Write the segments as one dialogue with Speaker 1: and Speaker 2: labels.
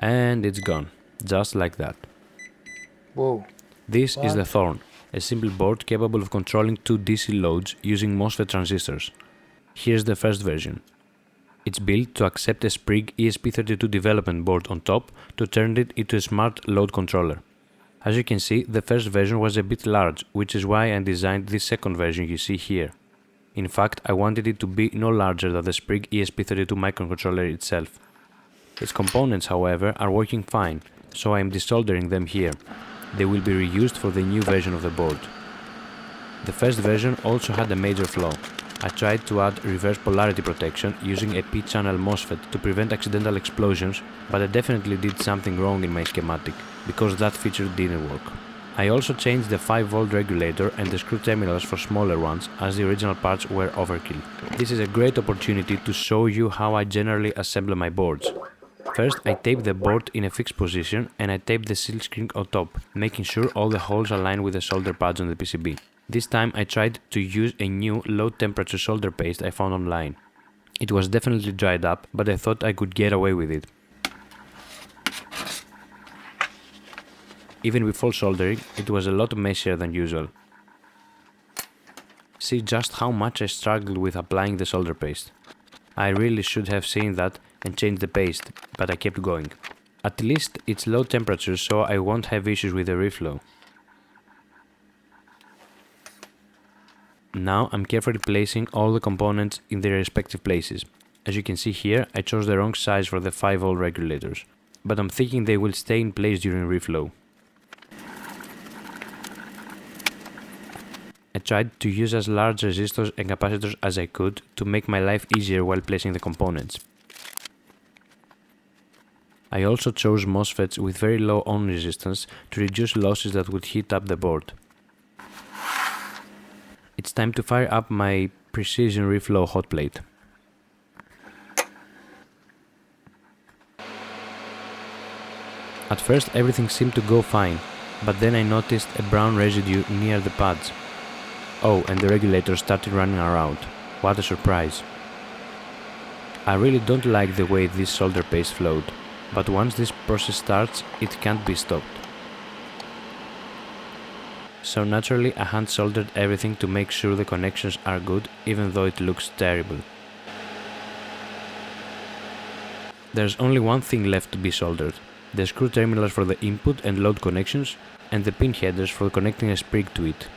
Speaker 1: And it's gone, just like that.
Speaker 2: Whoa.
Speaker 1: This is the
Speaker 2: What?
Speaker 1: Thorn, a simple board capable of controlling two DC loads using MOSFET transistors. Here's the first version. It's built to accept a Sprig ESP32 development board on top to turn it into a smart load controller. As you can see, the first version was a bit large, which is why I designed this second version you see here. In fact, I wanted it to be no larger than the Sprig ESP32 microcontroller itself. Its components, however, are working fine, so I am desoldering them here. They will be reused for the new version of the board. The first version also had a major flaw. I tried to add reverse polarity protection using a P-channel MOSFET to prevent accidental explosions, but I definitely did something wrong in my schematic, because that feature didn't work. I also changed the 5V regulator and the screw terminals for smaller ones, as the original parts were overkill. This is a great opportunity to show you how I generally assemble my boards. First, I tape the board in a fixed position and I tape the seal screen on top, making sure all the holes align with the solder pads on the PCB. This time I tried to use a new low temperature solder paste I found online. It was definitely dried up, but I thought I could get away with it. Even before soldering, it was a lot messier than usual. See just how much I struggled with applying the solder paste. I really should have seen that and changed the paste, but I kept going. At least it's low temperature, so I won't have issues with the reflow. Now I'm carefully placing all the components in their respective places. As you can see here, I chose the wrong size for the 5V regulators, but I'm thinking they will stay in place during reflow. I tried to use as large resistors and capacitors as I could to make my life easier while placing the components. I also chose MOSFETs with very low on resistance to reduce losses that would heat up the board. It's time to fire up my precision reflow hotplate. At first everything seemed to go fine, but then I noticed a brown residue near the pads. Oh, and the regulator started running around. What a surprise. I really don't like the way this solder paste flowed, but once this process starts, it can't be stopped. So naturally I hand soldered everything to make sure the connections are good, even though it looks terrible. There's only one thing left to be soldered: the screw terminals for the input and load connections, and the pin headers for connecting a Sprig to it.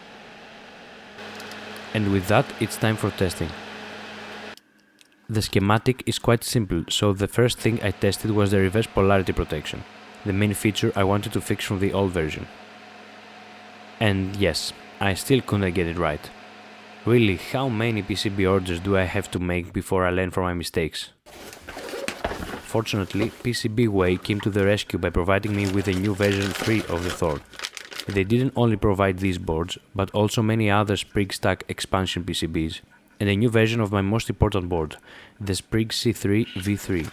Speaker 1: And with that, it's time for testing. The schematic is quite simple, so the first thing I tested was the reverse polarity protection, the main feature I wanted to fix from the old version. And yes, I still couldn't get it right. Really, how many PCB orders do I have to make before I learn from my mistakes? Fortunately, PCBWay came to the rescue by providing me with a new version 3 of the Thorn. They didn't only provide these boards, but also many other Sprig stack expansion PCBs, and a new version of my most important board, the Sprig V3.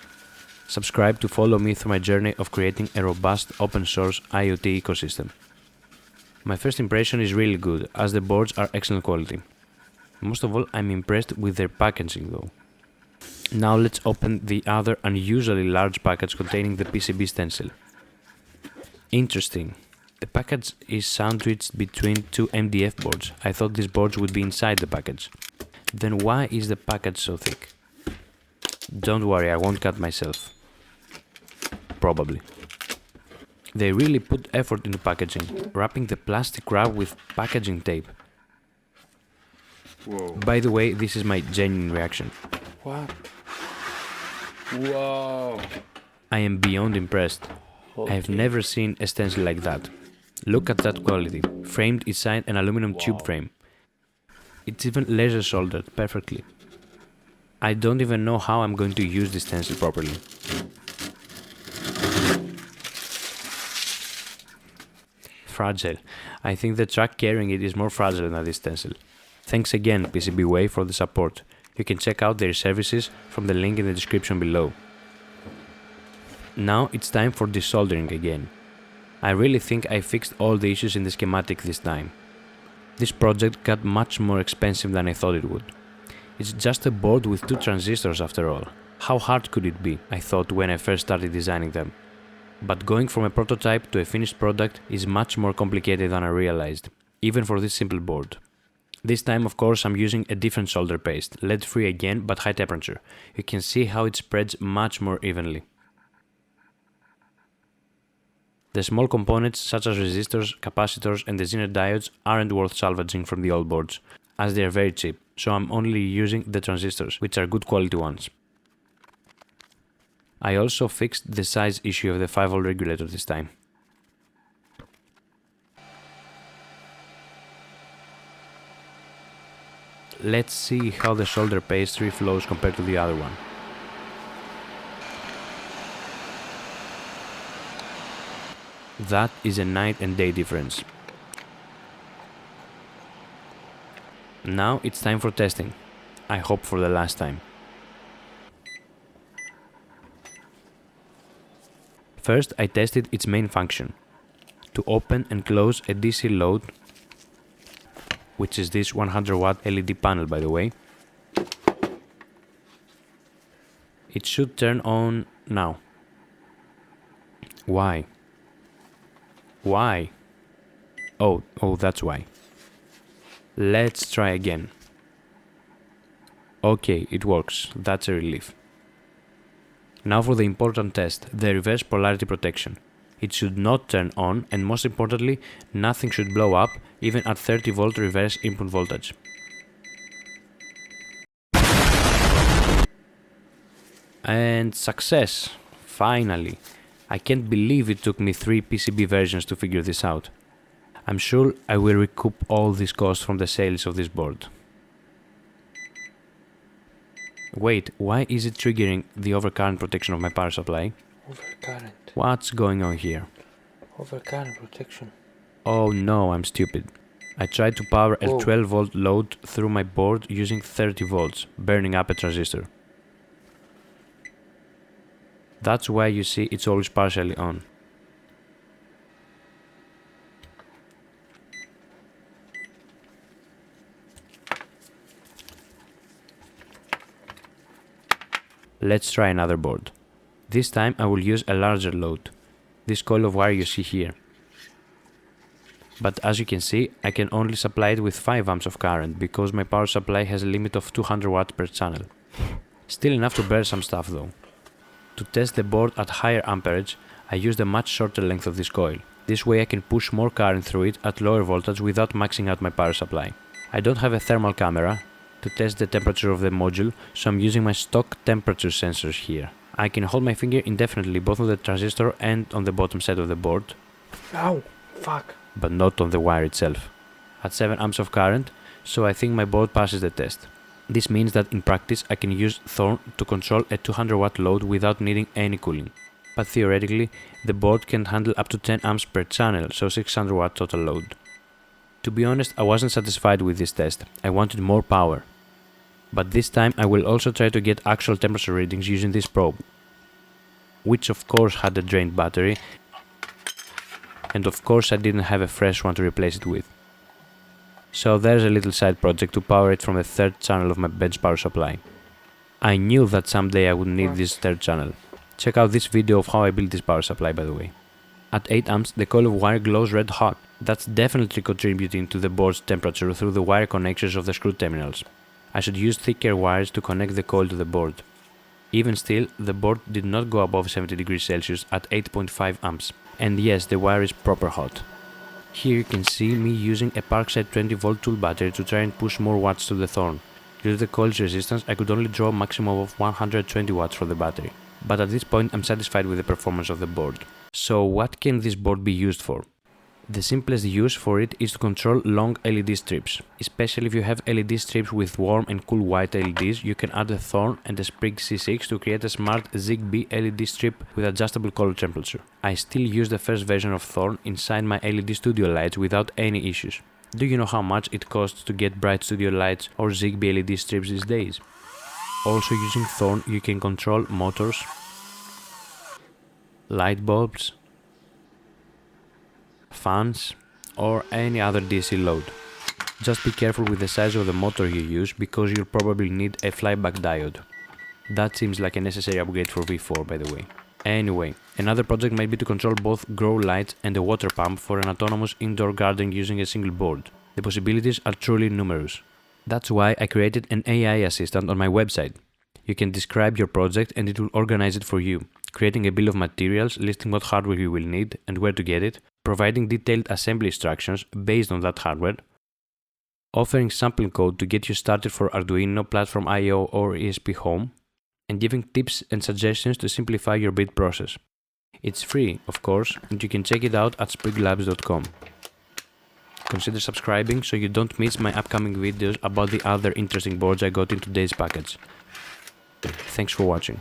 Speaker 1: Subscribe to follow me through my journey of creating a robust open source IoT ecosystem. My first impression is really good, as the boards are excellent quality. Most of all, I'm impressed with their packaging though. Now let's open the other unusually large package containing the PCB stencil. Interesting. The package is sandwiched between two MDF boards. I thought these boards would be inside the package. Then why is the package so thick? Don't worry, I won't cut myself. Probably. They really put effort into packaging, wrapping the plastic wrap with packaging tape.
Speaker 2: Whoa.
Speaker 1: By the way, this is my genuine reaction.
Speaker 2: What? Whoa.
Speaker 1: I am beyond impressed. I have never seen a stencil like that. Look at that quality, framed inside an aluminum tube frame. It's even laser soldered perfectly. I don't even know how I'm going to use this stencil properly. Fragile. I think the track carrying it is more fragile than this stencil. Thanks again, PCBWay, for the support. You can check out their services from the link in the description below. Now it's time for desoldering again. I really think I fixed all the issues in the schematic this time. This project got much more expensive than I thought it would. It's just a board with two transistors after all. How hard could it be, I thought when I first started designing them. But going from a prototype to a finished product is much more complicated than I realized, even for this simple board. This time, of course, I'm using a different solder paste, lead-free again, but high temperature. You can see how it spreads much more evenly. The small components such as resistors, capacitors and the Zener diodes aren't worth salvaging from the old boards, as they are very cheap, so I'm only using the transistors, which are good quality ones. I also fixed the size issue of the 5V regulator this time. Let's see how the solder paste reflows compared to the other one. That is a night and day difference. Now it's time for testing. I hope for the last time. First, I tested its main function, to open and close a DC load, which is this 100W LED panel, by the way. It should turn on now. Why? Why? Oh, that's why. Let's try again. Okay, it works. That's a relief. Now for the important test, the reverse polarity protection. It should not turn on, and most importantly, nothing should blow up even at 30V reverse input voltage. And success! Finally! I can't believe it took me 3 PCB versions to figure this out. I'm sure I will recoup all this cost from the sales of this board. Wait, why is it triggering the overcurrent protection of my power supply?
Speaker 2: Overcurrent.
Speaker 1: What's going on here?
Speaker 2: Overcurrent protection.
Speaker 1: Oh no, I'm stupid. I tried to power a
Speaker 2: Whoa.
Speaker 1: 12V load through my board using 30V, burning up a transistor. That's why you see it's always partially on. Let's try another board. This time I will use a larger load, this coil of wire you see here. But as you can see, I can only supply it with 5 amps of current because my power supply has a limit of 200W per channel. Still enough to burn some stuff though. To test the board at higher amperage, I used a much shorter length of this coil. This way I can push more current through it at lower voltage without maxing out my power supply. I don't have a thermal camera to test the temperature of the module, so I'm using my stock temperature sensors here. I can hold my finger indefinitely both on the transistor and on the bottom side of the board.
Speaker 2: Ow! Fuck!
Speaker 1: But not on the wire itself. At 7 amps of current, so I think my board passes the test. This means that in practice I can use Thorn to control a 200W load without needing any cooling. But theoretically, the board can handle up to 10 amps per channel, so 600W total load. To be honest, I wasn't satisfied with this test. I wanted more power. But this time I will also try to get actual temperature readings using this probe, which of course had a drained battery, and of course I didn't have a fresh one to replace it with. So there's a little side project to power it from the third channel of my bench power supply. I knew that someday I would need this third channel. Check out this video of how I built this power supply, by the way. At 8 amps the coil of wire glows red hot. That's definitely contributing to the board's temperature through the wire connections of the screw terminals. I should use thicker wires to connect the coil to the board. Even still, the board did not go above 70 degrees Celsius at 8.5 amps. And yes, the wire is proper hot. Here you can see me using a Parkside 20V tool battery to try and push more watts to the Thorn. Due to the coil's resistance, I could only draw a maximum of 120W from the battery. But at this point I'm satisfied with the performance of the board. So what can this board be used for? The simplest use for it is to control long LED strips. Especially if you have LED strips with warm and cool white LEDs, you can add a Thorn and a Sprig C6 to create a smart ZigBee LED strip with adjustable color temperature. I still use the first version of Thorn inside my LED studio lights without any issues. Do you know how much it costs to get bright studio lights or ZigBee LED strips these days? Also using Thorn you can control motors, light bulbs, fans, or any other DC load. Just be careful with the size of the motor you use because you'll probably need a flyback diode. That seems like a necessary upgrade for V4, by the way. Anyway, another project might be to control both grow lights and a water pump for an autonomous indoor garden using a single board. The possibilities are truly numerous. That's why I created an AI assistant on my website. You can describe your project and it will organize it for you, creating a bill of materials listing what hardware you will need and where to get it, providing detailed assembly instructions based on that hardware, offering sample code to get you started for Arduino, Platform I/O or ESP Home, and giving tips and suggestions to simplify your build process. It's free, of course, and you can check it out at spriglabs.com. Consider subscribing so you don't miss my upcoming videos about the other interesting boards I got in today's package. Thanks for watching.